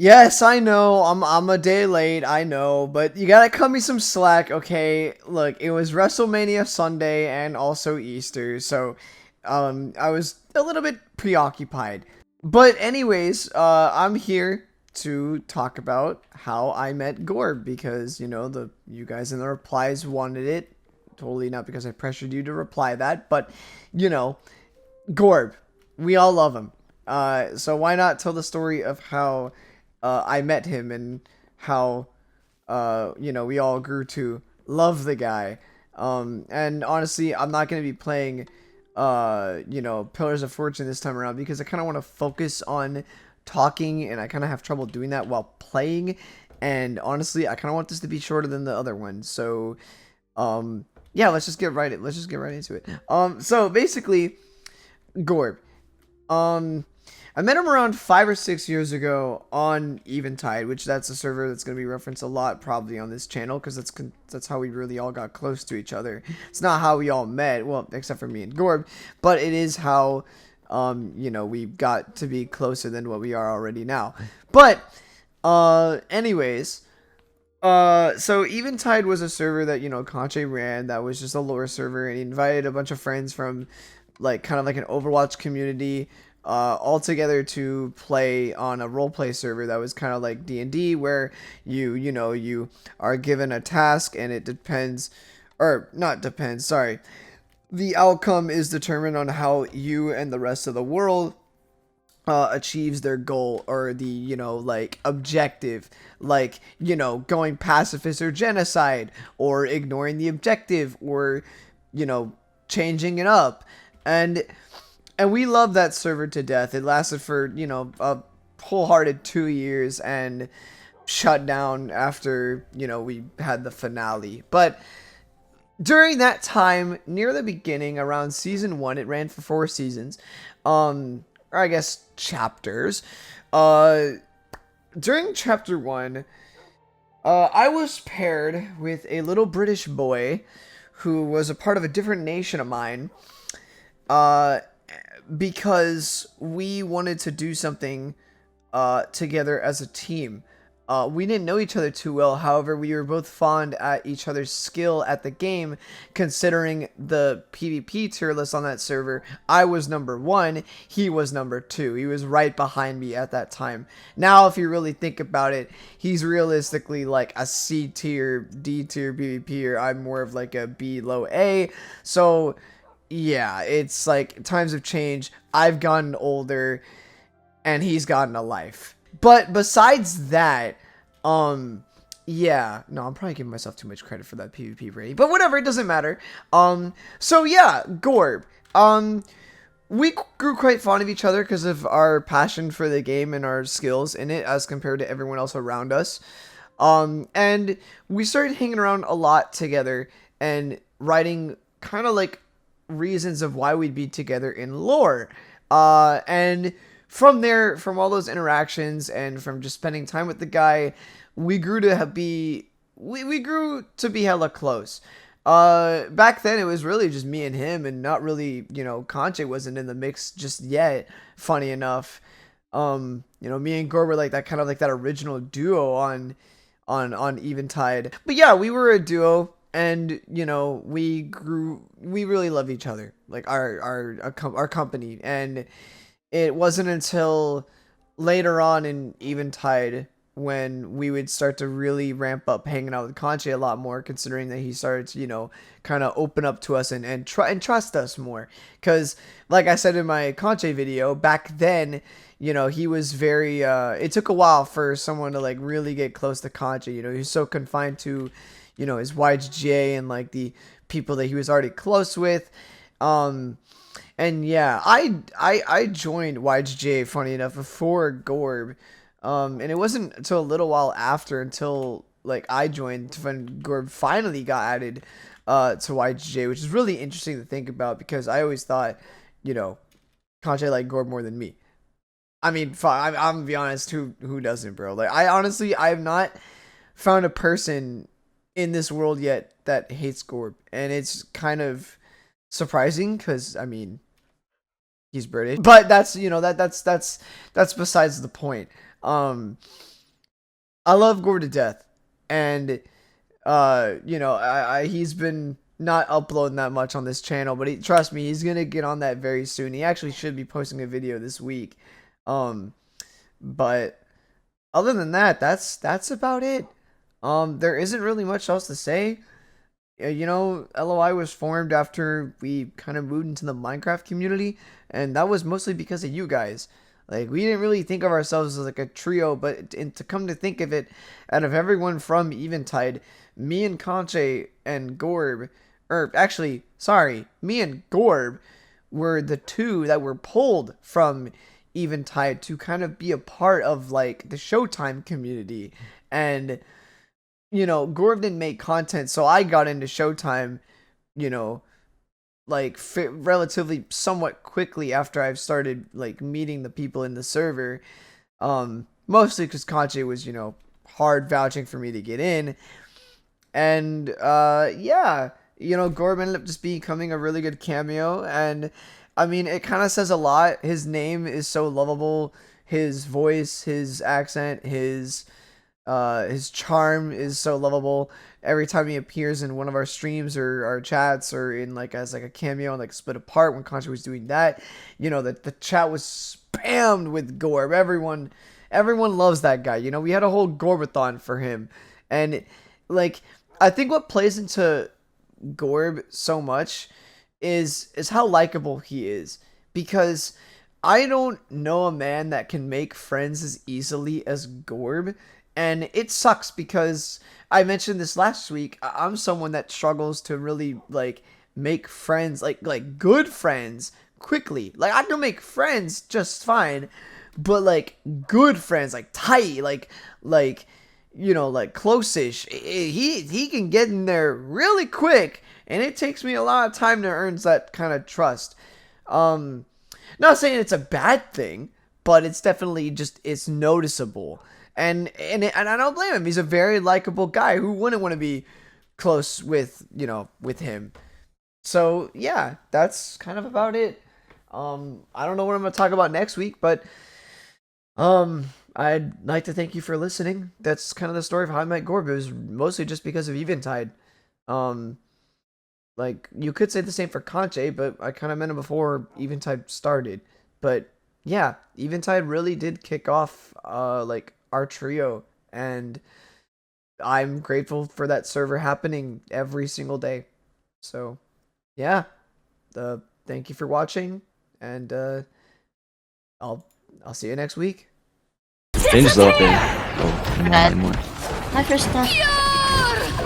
Yes, I know. I'm a day late. I know, but you gotta cut me some slack, okay? Look, it was WrestleMania Sunday and also Easter, so I was a little bit preoccupied. But anyways, I'm here to talk about how I met Gorb because the you guys in the replies wanted it. Totally not because I pressured you to reply that, but you know, Gorb, we all love him. So why not tell the story of how I met him and how we all grew to love the guy. And honestly, I'm not gonna be playing Pillars of Fortune this time around because I kind of want to focus on talking, and I kind of have trouble doing that while playing. And honestly, I kind of want this to be shorter than the other one. So yeah, let's just get right into it. So basically, Gorb. Um, I met him around 5 or 6 years ago on Eventide, which that's a server that's going to be referenced a lot probably on this channel because that's how we really all got close to each other. It's not how we all met, well, except for me and Gorb, but it is how we got to be closer than what we are already now. But anyways, so Eventide was a server that Conche ran. That was just a lore server, and he invited a bunch of friends from like kind of like an Overwatch community all together to play on a roleplay server that was kind of like D&D, where you are given a task and it depends, or not depends, sorry, the outcome is determined on how you and the rest of the world achieves their goal, or the like objective, like going pacifist or genocide, or ignoring the objective, or changing it up. And and we love that server to death. It lasted for a wholehearted 2 years and shut down after we had the finale. But during that time, near the beginning, around season 1, it ran for 4 seasons, or I guess chapters. uh During chapter 1, I was paired with a little British boy who was a part of a different nation of mine, uh because we wanted to do something together as a team. We didn't know each other too well. However, we were both fond at each other's skill at the game, considering the PvP tier list on that server. I was number 1, he was number 2. He was right behind me at that time. Now, if you really think about it, he's realistically like a C tier, D tier PvPer. I'm more of like a B low A. So yeah, it's like times have changed. I've gotten older and he's gotten a life. But besides that, yeah, no, I'm probably giving myself too much credit for that PvP rating, but whatever, it doesn't matter. So yeah, Gorb. We grew quite fond of each other because of our passion for the game and our skills in it as compared to everyone else around us. And we started hanging around a lot together and writing kind of like reasons of why we'd be together in lore. And from there, from all those interactions and from just spending time with the guy, we grew to we grew to be hella close. Back then it was really just me and him, and not really, Conche wasn't in the mix just yet. Funny enough, me and Gore were like that kind of like that original duo on Eventide. But yeah, we were a duo, and we really love each other, like our company. And it wasn't until later on in Eventide when we would start to really ramp up hanging out with Conche a lot more, considering that he started to, kind of open up to us and trust us more. Because, like I said in my Conche video, back then, he was very, it took a while for someone to, like, really get close to Conche. He was so confined to, his YGA and, like, the people that he was already close with. And yeah, I joined YGJ, funny enough, before Gorb. And it wasn't until a little while after, until like I joined, when Gorb finally got added to YGJ, which is really interesting to think about because I always thought, Conche liked Gorb more than me. I mean, I'm gonna be honest, who doesn't, bro? Like, I honestly, I have not found a person in this world yet that hates Gorb, and it's kind of surprising because, I mean, he's British, but that's that's besides the point. Um, I love Gore to death, and you know, he's been not uploading that much on this channel, but trust me, he's gonna get on that very soon. He actually should be posting a video this week. But other than that, that's about it. There isn't really much else to say. You know, LOI was formed after we kind of moved into the Minecraft community, and that was mostly because of you guys. Like, we didn't really think of ourselves as like a trio, but to come to think of it, out of everyone from Eventide, me and Conche and Gorb, or actually, sorry, me and Gorb were the two that were pulled from Eventide to kind of be a part of like the Showtime community. And you know, Gorb didn't make content, so I got into Showtime, you know, like relatively somewhat quickly after I've started like meeting the people in the server. Mostly because Conche was, you know, hard vouching for me to get in. And yeah, you know, Gorb ended up just becoming a really good cameo, and I mean, it kind of says a lot. His name is so lovable. His voice, his accent, his charm is so lovable. Every time he appears in one of our streams or our chats or in like as like a cameo and like split apart when Contra was doing that, you know, the chat was spammed with Gorb. Everyone loves that guy. You know, we had a whole Gorbathon for him. And like, I think what plays into Gorb so much is how likable he is, because I don't know a man that can make friends as easily as Gorb. And it sucks because I mentioned this last week. I'm someone that struggles to really like make friends, like good friends quickly. Like, I can make friends just fine, but like good friends, like tight, like you know, like close-ish. He can get in there really quick, and it takes me a lot of time to earn that kind of trust. Not saying it's a bad thing, but it's definitely just, it's noticeable. And I don't blame him. He's a very likable guy. Who wouldn't want to be close with, you know, with him? So yeah, that's kind of about it. I don't know what I'm gonna talk about next week, but I'd like to thank you for listening. That's kind of the story of how I met Gorb. It was mostly just because of Eventide. Like, you could say the same for Conche, but I kind of met him before Eventide started. But yeah, Eventide really did kick off like our trio, and I'm grateful for that server happening every single day. So yeah, thank you for watching, and I'll see you next week. Change open. Oh, I'm dead. My first stuff.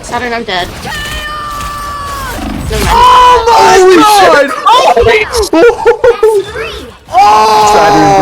Saturn, I'm dead. Oh my god! Oh!